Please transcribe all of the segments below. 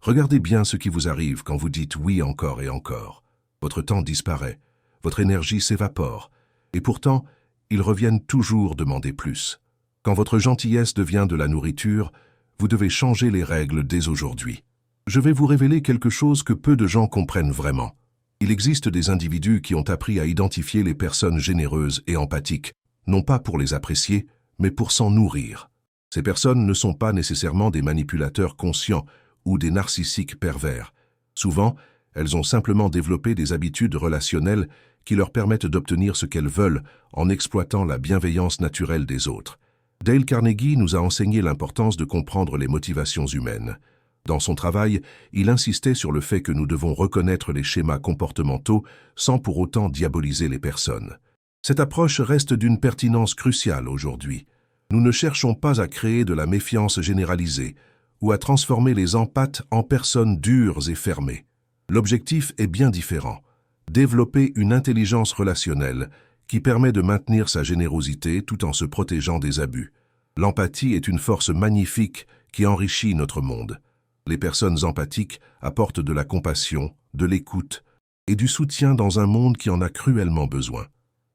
Regardez bien ce qui vous arrive quand vous dites oui encore et encore. Votre temps disparaît, votre énergie s'évapore, et pourtant, ils reviennent toujours demander plus. Quand votre gentillesse devient de la nourriture, vous devez changer les règles dès aujourd'hui. Je vais vous révéler quelque chose que peu de gens comprennent vraiment. Il existe des individus qui ont appris à identifier les personnes généreuses et empathiques, non pas pour les apprécier, mais pour s'en nourrir. Ces personnes ne sont pas nécessairement des manipulateurs conscients ou des narcissiques pervers. Souvent, elles ont simplement développé des habitudes relationnelles qui leur permettent d'obtenir ce qu'elles veulent en exploitant la bienveillance naturelle des autres. Dale Carnegie nous a enseigné l'importance de comprendre les motivations humaines. Dans son travail, il insistait sur le fait que nous devons reconnaître les schémas comportementaux sans pour autant diaboliser les personnes. Cette approche reste d'une pertinence cruciale aujourd'hui. Nous ne cherchons pas à créer de la méfiance généralisée ou à transformer les empathes en personnes dures et fermées. L'objectif est bien différent. Développer une intelligence relationnelle qui permet de maintenir sa générosité tout en se protégeant des abus. L'empathie est une force magnifique qui enrichit notre monde. Les personnes empathiques apportent de la compassion, de l'écoute et du soutien dans un monde qui en a cruellement besoin.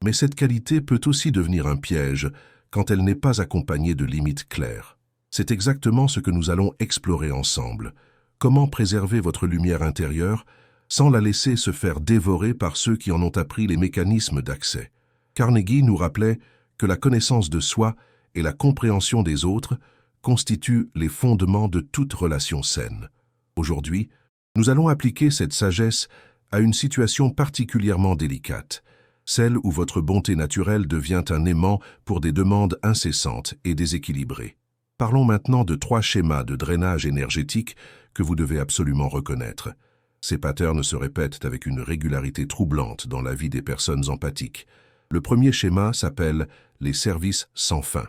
Mais cette qualité peut aussi devenir un piège quand elle n'est pas accompagnée de limites claires. C'est exactement ce que nous allons explorer ensemble. Comment préserver votre lumière intérieure sans la laisser se faire dévorer par ceux qui en ont appris les mécanismes d'accès. Carnegie nous rappelait que la connaissance de soi et la compréhension des autres constituent les fondements de toute relation saine. Aujourd'hui, nous allons appliquer cette sagesse à une situation particulièrement délicate, celle où votre bonté naturelle devient un aimant pour des demandes incessantes et déséquilibrées. Parlons maintenant de 3 schémas de drainage énergétique que vous devez absolument reconnaître. Ces patterns se répètent avec une régularité troublante dans la vie des personnes empathiques. Le premier schéma s'appelle les services sans fin.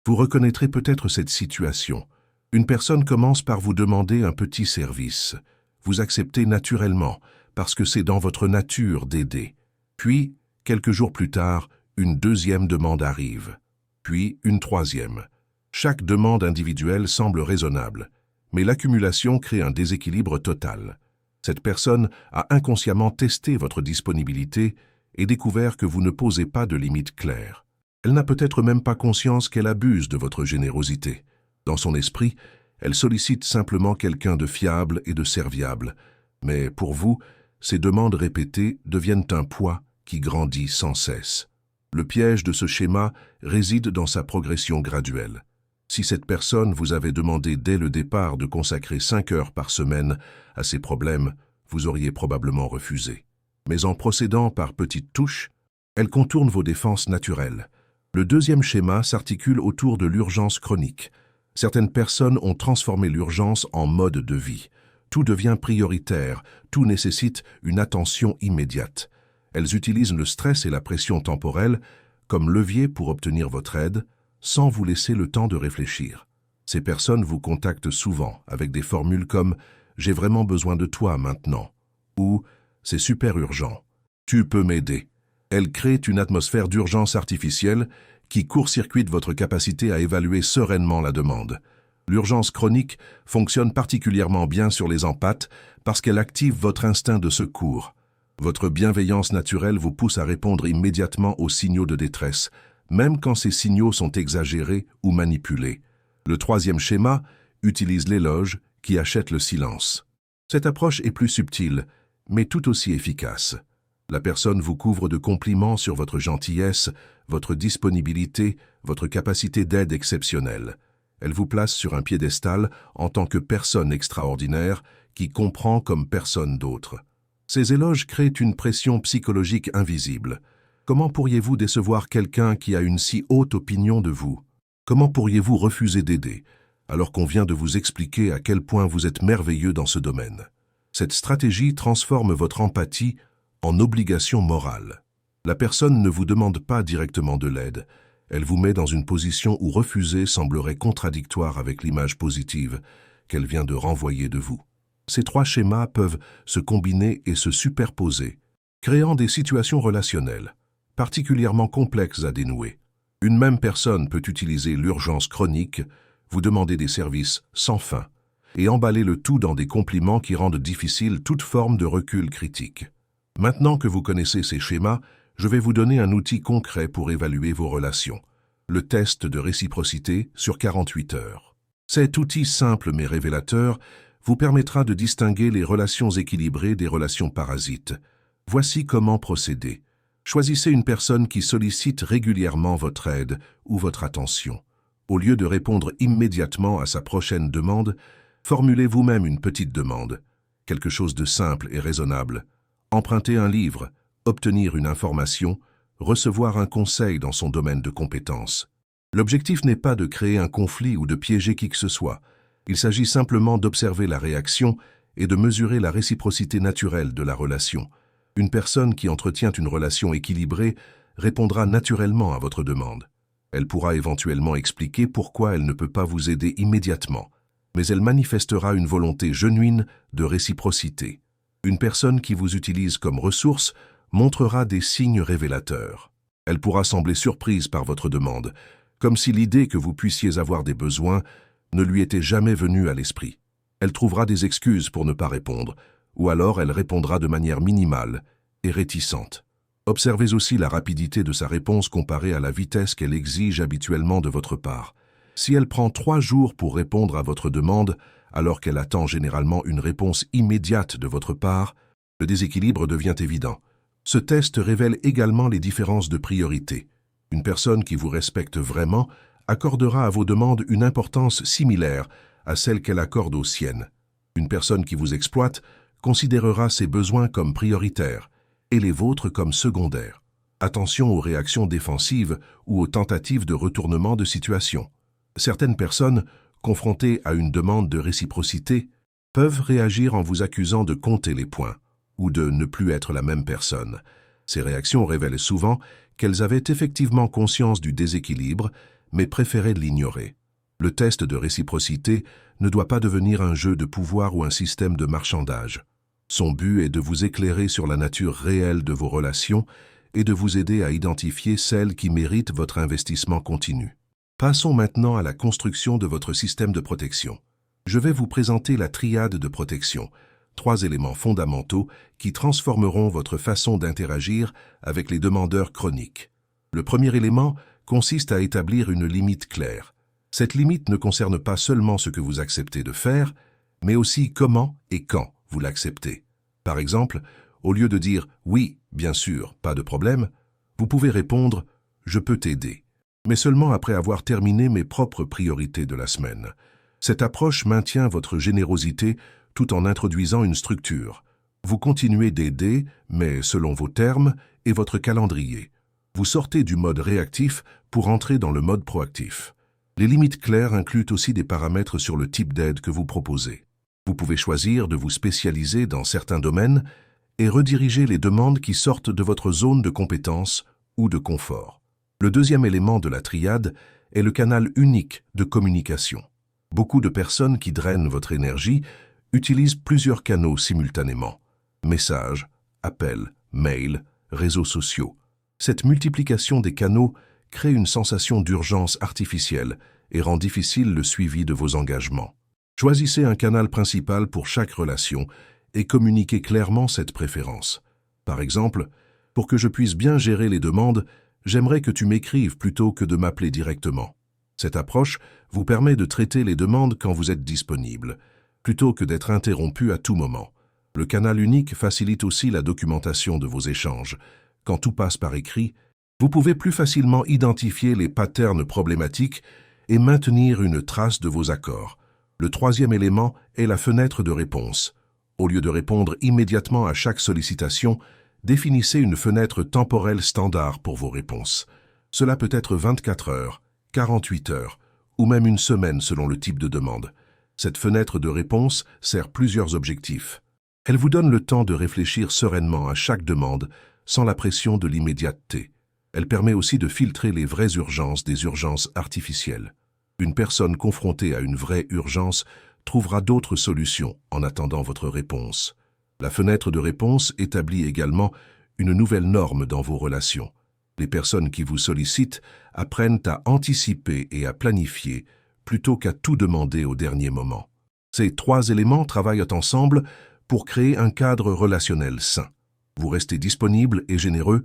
Vous reconnaîtrez peut-être cette situation. Une personne commence par vous demander un petit service. Vous acceptez naturellement, parce que c'est dans votre nature d'aider. Puis, quelques jours plus tard, une deuxième demande arrive. Puis, une troisième. Chaque demande individuelle semble raisonnable, mais l'accumulation crée un déséquilibre total. Cette personne a inconsciemment testé votre disponibilité et découvert que vous ne posez pas de limites claires. Elle n'a peut-être même pas conscience qu'elle abuse de votre générosité. Dans son esprit, elle sollicite simplement quelqu'un de fiable et de serviable. Mais pour vous, ces demandes répétées deviennent un poids qui grandit sans cesse. Le piège de ce schéma réside dans sa progression graduelle. Si cette personne vous avait demandé dès le départ de consacrer 5 heures par semaine à ses problèmes, vous auriez probablement refusé. Mais en procédant par petites touches, elle contourne vos défenses naturelles. Le deuxième schéma s'articule autour de l'urgence chronique. Certaines personnes ont transformé l'urgence en mode de vie. Tout devient prioritaire, tout nécessite une attention immédiate. Elles utilisent le stress et la pression temporelle comme levier pour obtenir votre aide, sans vous laisser le temps de réfléchir. Ces personnes vous contactent souvent avec des formules comme « J'ai vraiment besoin de toi maintenant » ou « C'est super urgent, tu peux m'aider ». Elles créent une atmosphère d'urgence artificielle qui court-circuite votre capacité à évaluer sereinement la demande. L'urgence chronique fonctionne particulièrement bien sur les empathes parce qu'elle active votre instinct de secours. Votre bienveillance naturelle vous pousse à répondre immédiatement aux signaux de détresse, même quand ces signaux sont exagérés ou manipulés. Le troisième schéma utilise l'éloge qui achète le silence. Cette approche est plus subtile, mais tout aussi efficace. La personne vous couvre de compliments sur votre gentillesse, votre disponibilité, votre capacité d'aide exceptionnelle. Elle vous place sur un piédestal en tant que personne extraordinaire qui comprend comme personne d'autre. Ces éloges créent une pression psychologique invisible. Comment pourriez-vous décevoir quelqu'un qui a une si haute opinion de vous? Comment pourriez-vous refuser d'aider, alors qu'on vient de vous expliquer à quel point vous êtes merveilleux dans ce domaine? Cette stratégie transforme votre empathie en obligation morale. La personne ne vous demande pas directement de l'aide. Elle vous met dans une position où refuser semblerait contradictoire avec l'image positive qu'elle vient de renvoyer de vous. Ces 3 schémas peuvent se combiner et se superposer, créant des situations relationnelles particulièrement complexes à dénouer. Une même personne peut utiliser l'urgence chronique, vous demander des services sans fin, et emballez le tout dans des compliments qui rendent difficile toute forme de recul critique. Maintenant que vous connaissez ces schémas, je vais vous donner un outil concret pour évaluer vos relations. Le test de réciprocité sur 48 heures. Cet outil simple mais révélateur vous permettra de distinguer les relations équilibrées des relations parasites. Voici comment procéder. Choisissez une personne qui sollicite régulièrement votre aide ou votre attention. Au lieu de répondre immédiatement à sa prochaine demande, formulez vous-même une petite demande, quelque chose de simple et raisonnable. Emprunter un livre, obtenir une information, recevoir un conseil dans son domaine de compétence. L'objectif n'est pas de créer un conflit ou de piéger qui que ce soit. Il s'agit simplement d'observer la réaction et de mesurer la réciprocité naturelle de la relation. Une personne qui entretient une relation équilibrée répondra naturellement à votre demande. Elle pourra éventuellement expliquer pourquoi elle ne peut pas vous aider immédiatement, mais elle manifestera une volonté genuine de réciprocité. Une personne qui vous utilise comme ressource montrera des signes révélateurs. Elle pourra sembler surprise par votre demande, comme si l'idée que vous puissiez avoir des besoins ne lui était jamais venue à l'esprit. Elle trouvera des excuses pour ne pas répondre, ou alors elle répondra de manière minimale et réticente. Observez aussi la rapidité de sa réponse comparée à la vitesse qu'elle exige habituellement de votre part. Si elle prend 3 jours pour répondre à votre demande, alors qu'elle attend généralement une réponse immédiate de votre part, le déséquilibre devient évident. Ce test révèle également les différences de priorité. Une personne qui vous respecte vraiment accordera à vos demandes une importance similaire à celle qu'elle accorde aux siennes. Une personne qui vous exploite considérera ses besoins comme prioritaires et les vôtres comme secondaires. Attention aux réactions défensives ou aux tentatives de retournement de situation. Certaines personnes, confrontées à une demande de réciprocité, peuvent réagir en vous accusant de compter les points ou de ne plus être la même personne. Ces réactions révèlent souvent qu'elles avaient effectivement conscience du déséquilibre, mais préféraient l'ignorer. Le test de réciprocité ne doit pas devenir un jeu de pouvoir ou un système de marchandage. Son but est de vous éclairer sur la nature réelle de vos relations et de vous aider à identifier celles qui méritent votre investissement continu. Passons maintenant à la construction de votre système de protection. Je vais vous présenter la triade de protection, 3 éléments fondamentaux qui transformeront votre façon d'interagir avec les demandeurs chroniques. Le premier élément consiste à établir une limite claire. Cette limite ne concerne pas seulement ce que vous acceptez de faire, mais aussi comment et quand vous l'acceptez. Par exemple, au lieu de dire « oui, bien sûr, pas de problème », vous pouvez répondre « je peux t'aider », mais seulement après avoir terminé mes propres priorités de la semaine. Cette approche maintient votre générosité tout en introduisant une structure. Vous continuez d'aider, mais selon vos termes et votre calendrier. Vous sortez du mode réactif pour entrer dans le mode proactif. Les limites claires incluent aussi des paramètres sur le type d'aide que vous proposez. Vous pouvez choisir de vous spécialiser dans certains domaines et rediriger les demandes qui sortent de votre zone de compétence ou de confort. Le deuxième élément de la triade est le canal unique de communication. Beaucoup de personnes qui drainent votre énergie utilisent plusieurs canaux simultanément. Messages, appels, mails, réseaux sociaux. Cette multiplication des canaux crée une sensation d'urgence artificielle et rend difficile le suivi de vos engagements. Choisissez un canal principal pour chaque relation et communiquez clairement cette préférence. Par exemple, pour que je puisse bien gérer les demandes, j'aimerais que tu m'écrives plutôt que de m'appeler directement. Cette approche vous permet de traiter les demandes quand vous êtes disponible, plutôt que d'être interrompu à tout moment. Le canal unique facilite aussi la documentation de vos échanges. Quand tout passe par écrit, vous pouvez plus facilement identifier les patterns problématiques et maintenir une trace de vos accords. Le troisième élément est la fenêtre de réponse. Au lieu de répondre immédiatement à chaque sollicitation, définissez une fenêtre temporelle standard pour vos réponses. Cela peut être 24 heures, 48 heures ou même une semaine selon le type de demande. Cette fenêtre de réponse sert plusieurs objectifs. Elle vous donne le temps de réfléchir sereinement à chaque demande sans la pression de l'immédiateté. Elle permet aussi de filtrer les vraies urgences des urgences artificielles. Une personne confrontée à une vraie urgence trouvera d'autres solutions en attendant votre réponse. La fenêtre de réponse établit également une nouvelle norme dans vos relations. Les personnes qui vous sollicitent apprennent à anticiper et à planifier plutôt qu'à tout demander au dernier moment. Ces trois éléments travaillent ensemble pour créer un cadre relationnel sain. Vous restez disponible et généreux,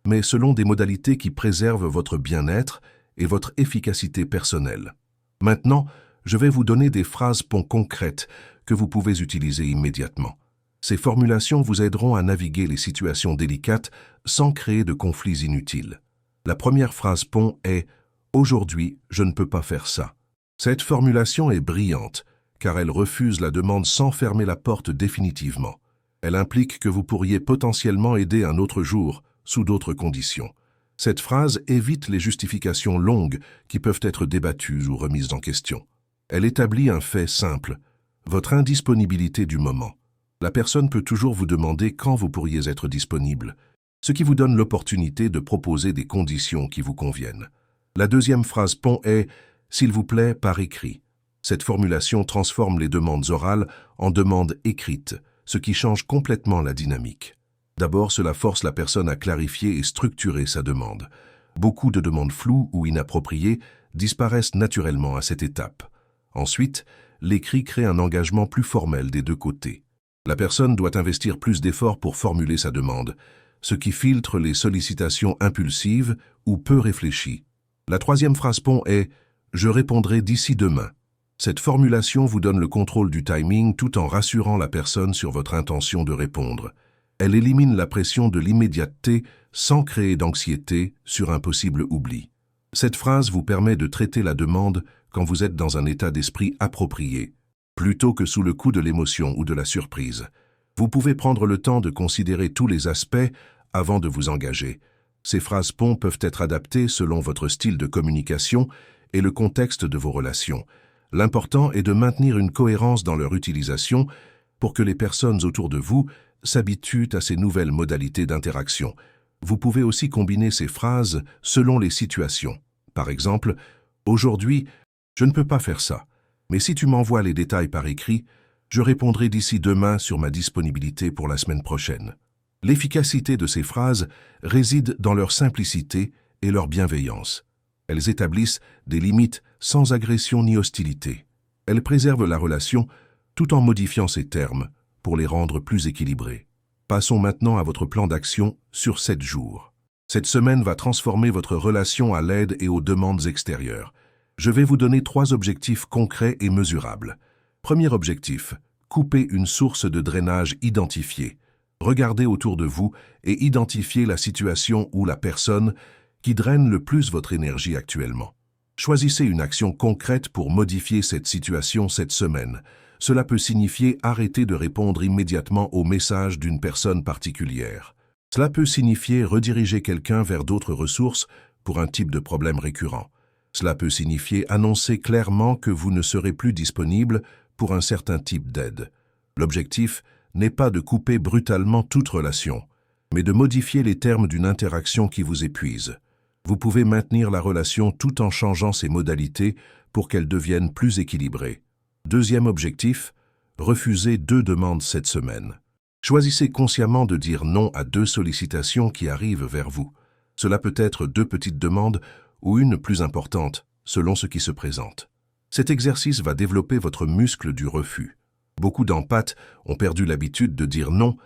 mais selon des modalités qui préservent votre bien-être et votre efficacité personnelle. Maintenant, je vais vous donner des phrases ponts concrètes que vous pouvez utiliser immédiatement. Ces formulations vous aideront à naviguer les situations délicates sans créer de conflits inutiles. La première phrase pont est « Aujourd'hui, je ne peux pas faire ça ». Cette formulation est brillante, car elle refuse la demande sans fermer la porte définitivement. Elle implique que vous pourriez potentiellement aider un autre jour, sous d'autres conditions. Cette phrase évite les justifications longues qui peuvent être débattues ou remises en question. Elle établit un fait simple, votre indisponibilité du moment. La personne peut toujours vous demander quand vous pourriez être disponible, ce qui vous donne l'opportunité de proposer des conditions qui vous conviennent. La deuxième phrase pont est « S'il vous plaît, par écrit ». Cette formulation transforme les demandes orales en demandes écrites, ce qui change complètement la dynamique. D'abord, cela force la personne à clarifier et structurer sa demande. Beaucoup de demandes floues ou inappropriées disparaissent naturellement à cette étape. Ensuite, l'écrit crée un engagement plus formel des deux côtés. La personne doit investir plus d'efforts pour formuler sa demande, ce qui filtre les sollicitations impulsives ou peu réfléchies. La troisième phrase pont est « Je répondrai d'ici demain ». Cette formulation vous donne le contrôle du timing tout en rassurant la personne sur votre intention de répondre. Elle élimine la pression de l'immédiateté sans créer d'anxiété sur un possible oubli. Cette phrase vous permet de traiter la demande quand vous êtes dans un état d'esprit approprié, plutôt que sous le coup de l'émotion ou de la surprise. Vous pouvez prendre le temps de considérer tous les aspects avant de vous engager. Ces phrases ponts peuvent être adaptées selon votre style de communication et le contexte de vos relations. L'important est de maintenir une cohérence dans leur utilisation pour que les personnes autour de vous s'habituent à ces nouvelles modalités d'interaction. Vous pouvez aussi combiner ces phrases selon les situations. Par exemple, « Aujourd'hui, je ne peux pas faire ça, mais si tu m'envoies les détails par écrit, je répondrai d'ici demain sur ma disponibilité pour la semaine prochaine. » L'efficacité de ces phrases réside dans leur simplicité et leur bienveillance. Elles établissent des limites sans agression ni hostilité. Elles préservent la relation tout en modifiant ses termes pour les rendre plus équilibrés. Passons maintenant à votre plan d'action sur 7 jours. Cette semaine va transformer votre relation à l'aide et aux demandes extérieures. Je vais vous donner 3 objectifs concrets et mesurables. Premier objectif, couper une source de drainage identifiée. Regardez autour de vous et identifiez la situation ou la personne qui draine le plus votre énergie actuellement. Choisissez une action concrète pour modifier cette situation cette semaine. Cela peut signifier arrêter de répondre immédiatement aux messages d'une personne particulière. Cela peut signifier rediriger quelqu'un vers d'autres ressources pour un type de problème récurrent. Cela peut signifier annoncer clairement que vous ne serez plus disponible pour un certain type d'aide. L'objectif n'est pas de couper brutalement toute relation, mais de modifier les termes d'une interaction qui vous épuise. Vous pouvez maintenir la relation tout en changeant ses modalités pour qu'elle devienne plus équilibrée. Deuxième objectif, refusez 2 demandes cette semaine. Choisissez consciemment de dire non à 2 sollicitations qui arrivent vers vous. Cela peut être 2 petites demandes ou une plus importante, selon ce qui se présente. Cet exercice va développer votre muscle du refus. Beaucoup d'empathes ont perdu l'habitude de dire non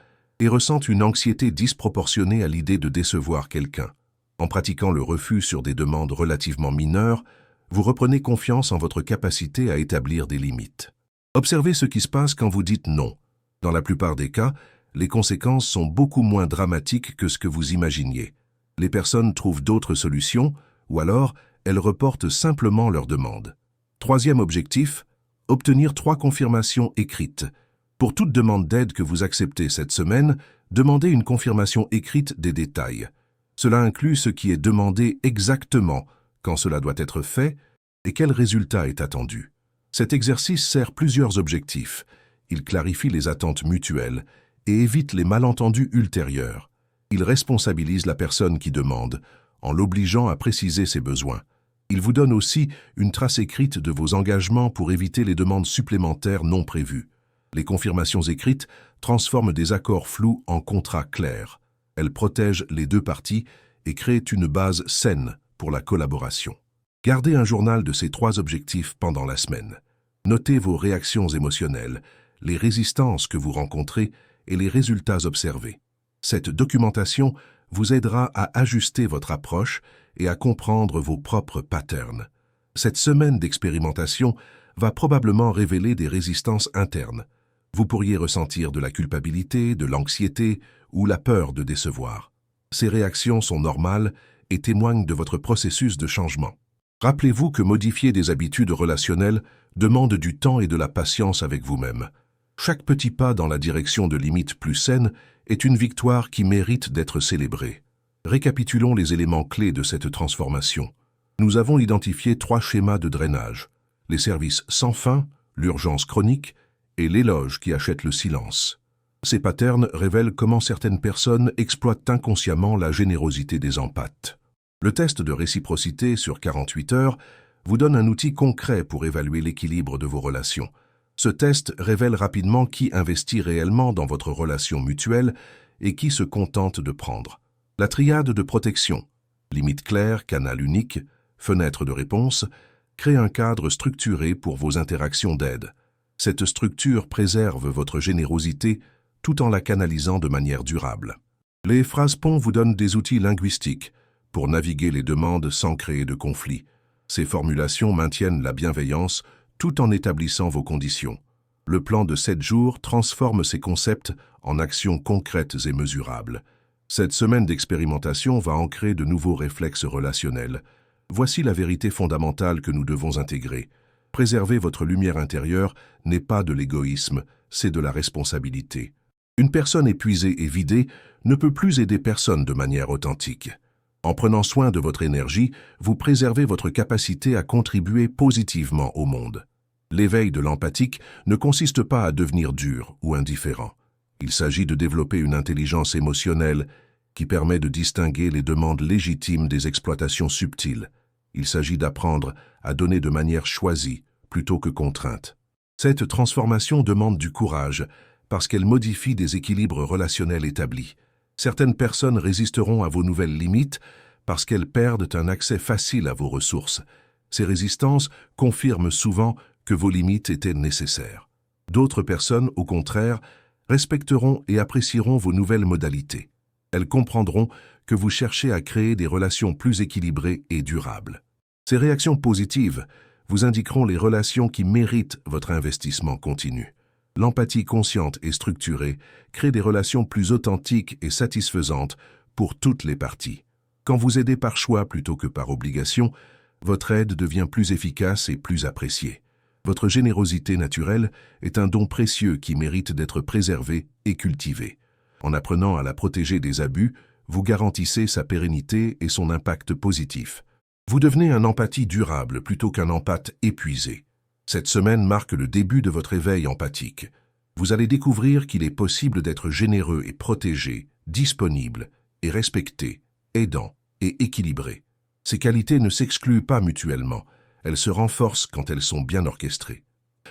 et ressentent une anxiété disproportionnée à l'idée de décevoir quelqu'un. En pratiquant le refus sur des demandes relativement mineures, vous reprenez confiance en votre capacité à établir des limites. Observez ce qui se passe quand vous dites non. Dans la plupart des cas, les conséquences sont beaucoup moins dramatiques que ce que vous imaginiez. Les personnes trouvent d'autres solutions ou alors elles reportent simplement leur demande. Troisième objectif, obtenir 3 confirmations écrites. Pour toute demande d'aide que vous acceptez cette semaine, demandez une confirmation écrite des détails. Cela inclut ce qui est demandé exactement, quand cela doit être fait et quel résultat est attendu. Cet exercice sert plusieurs objectifs. Il clarifie les attentes mutuelles et évite les malentendus ultérieurs. Il responsabilise la personne qui demande, en l'obligeant à préciser ses besoins. Il vous donne aussi une trace écrite de vos engagements pour éviter les demandes supplémentaires non prévues. Les confirmations écrites transforment des accords flous en contrats clairs. Elles protègent les 2 parties et créent une base saine pour la collaboration. Gardez un journal de ces 3 objectifs pendant la semaine. Notez vos réactions émotionnelles, les résistances que vous rencontrez et les résultats observés. Cette documentation vous aidera à ajuster votre approche et à comprendre vos propres patterns. Cette semaine d'expérimentation va probablement révéler des résistances internes. Vous pourriez ressentir de la culpabilité, de l'anxiété ou la peur de décevoir. Ces réactions sont normales et témoignent de votre processus de changement. Rappelez-vous que modifier des habitudes relationnelles demande du temps et de la patience avec vous-même. Chaque petit pas dans la direction de limites plus saines est une victoire qui mérite d'être célébrée. Récapitulons les éléments clés de cette transformation. Nous avons identifié 3 schémas de drainage: les services sans fin, l'urgence chronique et l'éloge qui achète le silence. Ces patterns révèlent comment certaines personnes exploitent inconsciemment la générosité des empathes. Le test de réciprocité sur 48 heures vous donne un outil concret pour évaluer l'équilibre de vos relations. Ce test révèle rapidement qui investit réellement dans votre relation mutuelle et qui se contente de prendre. La triade de protection, limite claire, canal unique, fenêtre de réponse, crée un cadre structuré pour vos interactions d'aide. Cette structure préserve votre générosité tout en la canalisant de manière durable. Les phrases-ponts vous donnent des outils linguistiques pour naviguer les demandes sans créer de conflit. Ces formulations maintiennent la bienveillance tout en établissant vos conditions. Le plan de 7 jours transforme ces concepts en actions concrètes et mesurables. Cette semaine d'expérimentation va ancrer de nouveaux réflexes relationnels. Voici la vérité fondamentale que nous devons intégrer. Préserver votre lumière intérieure n'est pas de l'égoïsme, c'est de la responsabilité. Une personne épuisée et vidée ne peut plus aider personne de manière authentique. En prenant soin de votre énergie, vous préservez votre capacité à contribuer positivement au monde. L'éveil de l'empathique ne consiste pas à devenir dur ou indifférent. Il s'agit de développer une intelligence émotionnelle qui permet de distinguer les demandes légitimes des exploitations subtiles. Il s'agit d'apprendre à donner de manière choisie plutôt que contrainte. Cette transformation demande du courage parce qu'elle modifie des équilibres relationnels établis. Certaines personnes résisteront à vos nouvelles limites parce qu'elles perdent un accès facile à vos ressources. Ces résistances confirment souvent que vos limites étaient nécessaires. D'autres personnes, au contraire, respecteront et apprécieront vos nouvelles modalités. Elles comprendront que vous cherchez à créer des relations plus équilibrées et durables. Ces réactions positives vous indiqueront les relations qui méritent votre investissement continu. L'empathie consciente et structurée crée des relations plus authentiques et satisfaisantes pour toutes les parties. Quand vous aidez par choix plutôt que par obligation, votre aide devient plus efficace et plus appréciée. Votre générosité naturelle est un don précieux qui mérite d'être préservé et cultivé. En apprenant à la protéger des abus, vous garantissez sa pérennité et son impact positif. Vous devenez un empathie durable plutôt qu'un empathe épuisé. Cette semaine marque le début de votre éveil empathique. Vous allez découvrir qu'il est possible d'être généreux et protégé, disponible et respecté, aidant et équilibré. Ces qualités ne s'excluent pas mutuellement, elles se renforcent quand elles sont bien orchestrées.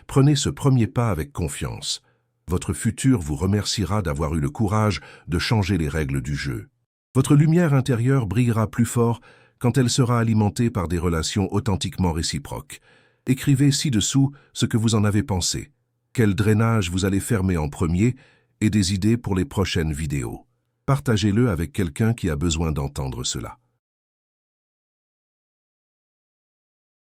Prenez ce premier pas avec confiance. Votre futur vous remerciera d'avoir eu le courage de changer les règles du jeu. Votre lumière intérieure brillera plus fort quand elle sera alimentée par des relations authentiquement réciproques. Écrivez ci-dessous ce que vous en avez pensé, quel drainage vous allez fermer en premier et des idées pour les prochaines vidéos. Partagez-le avec quelqu'un qui a besoin d'entendre cela.